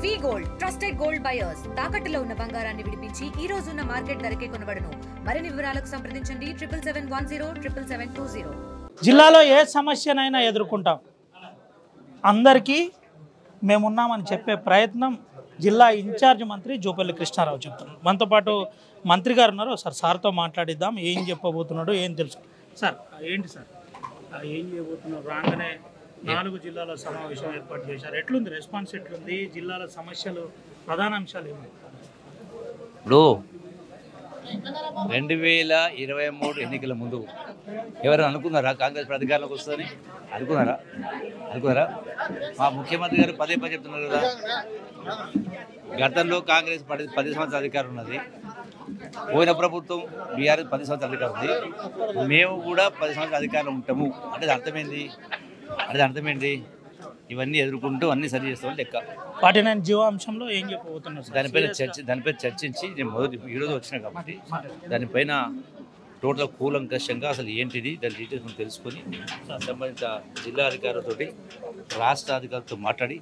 వి gold trusted gold buyers తాకట్టులో ఉన్న బంగారాన్ని విడిపించి ఈ రోజు ఉన్న మార్కెట్ ధరకే కొనబడును. మరిన్ని వివరాలకు సంప్రదించండి 77107720. జిల్లాలో ఏ సమస్యనైనా ఎదుర్కొంటాం, అందరికీ మేమున్నామని చెప్పే ప్రయత్నం జిల్లా ఇన్ఛార్జ్ మంత్రి జూపల్లి కృష్ణారావు చెప్తున్నారు. మనతో పాటు మంత్రి గారు ఉన్నారు. సార్ సార్తో మాట్లాడిద్దాం, ఏం చెప్పబోతున్నాడు, ఏం తెలుసు. సార్ ఏంటి సార్ ఏం చేయబోతున్నారు? రాగానే 4 జిల్లాల సమావేశం ఏర్పాటు చేశారు. ఎట్లుంది రెస్పాన్స్, ఎట్లుంది జిల్లాల సమస్యలు, ప్రధాన అంశాలు ఏమి? ఇప్పుడు 2023 ఎన్నికల ముందు ఎవరైనా అనుకున్నారా కాంగ్రెస్ అధికారంలోకి వస్తుందని? అనుకున్నారా? మా ముఖ్యమంత్రి గారు పదే చెప్తున్నారు కదా, గతంలో కాంగ్రెస్ 10 సంవత్సరాల అధికారం ఉన్నది, పోయిన ప్రభుత్వం బీఆర్ఎస్ 10 సంవత్సరాల అధికారం ఉంది, మేము కూడా 10 సంవత్సరాల అధికారంలో ఉంటాము అంటే అర్థమైంది. ఇవన్నీ ఎదుర్కొంటూ అన్ని సరి చేస్తామని లెక్క. 49 జీవాంశంలో ఏం చెప్పబోతున్నారు? దానిపైన చర్చించి నేను ఈరోజు వచ్చినా కాబట్టి దానిపైన టోటల్ కూలంకషంగా అసలు ఏంటిది దాని డీటెయిల్స్ తెలుసుకొని సంబంధిత జిల్లా అధికారులతో రాష్ట్ర అధికారులతో మాట్లాడి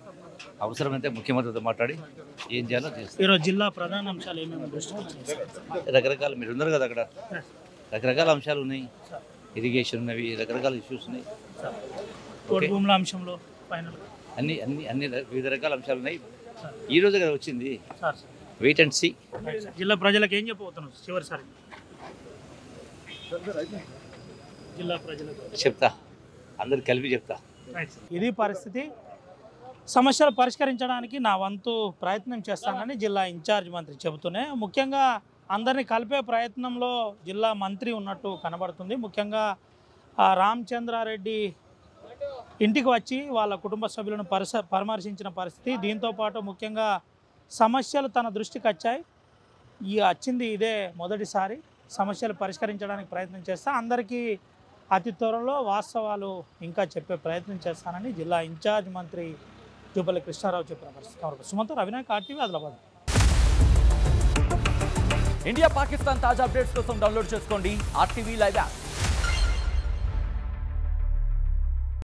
అవసరమైతే ముఖ్యమంత్రితో మాట్లాడి ఏం చేయాలో చేస్తాం. ఈరోజు జిల్లా ప్రధాన అంశాలు ఏమేమి దృష్టి? రకరకాల మీరు ఉన్నారు కదా అక్కడ, రకరకాల అంశాలు ఉన్నాయి, ఇరిగేషన్ ఉన్నవి, రకరకాల ఇష్యూస్ ఉన్నాయి, భూముల అంశంలో ఫైనల్ అన్ని వివిధ రకాల అంశాలు ఉన్నాయి. ఈ రోజు కదా వచ్చింది, వెయిట్ అండ్ సీ. జిల్లా ప్రజలకు ఏం చెప్పబోతున్నారు చివరిసారి? జిల్లా ప్రజలకు చెప్తా, అందరికి కలిపి చెప్తా. ఇది పరిస్థితి. సమస్యలు పరిష్కరించడానికి నా వంతు ప్రయత్నం చేస్తానని జిల్లా ఇన్ఛార్జ్ మంత్రి చెబుతూనే, ముఖ్యంగా అందరినీ కలిపే ప్రయత్నంలో జిల్లా మంత్రి ఉన్నట్టు కనబడుతుంది. ముఖ్యంగా రామచంద్రారెడ్డి ఇంటికి వచ్చి వాళ్ళ కుటుంబ సభ్యులను పరామర్శించిన పరిస్థితి. దీంతోపాటు ముఖ్యంగా సమస్యలు తన దృష్టికి వచ్చాయి. వచ్చింది ఇదే మొదటిసారి. సమస్యలు పరిష్కరించడానికి ప్రయత్నం చేస్తా, అందరికీ అతి త్వరలో వాస్తవాలు ఇంకా చెప్పే ప్రయత్నం చేస్తానని జిల్లా ఇన్ఛార్జ్ మంత్రి జూపల్లి కృష్ణారావు చెప్పిన పరిస్థితి. సుమంత్, అవినాయక్, RTV, ఆదిలాబాద్. ఇండియా పాకిస్తాన్ తాజా అప్డేట్స్ కోసం డౌన్లోడ్ చేసుకోండి RTV లైవ్ యాప్.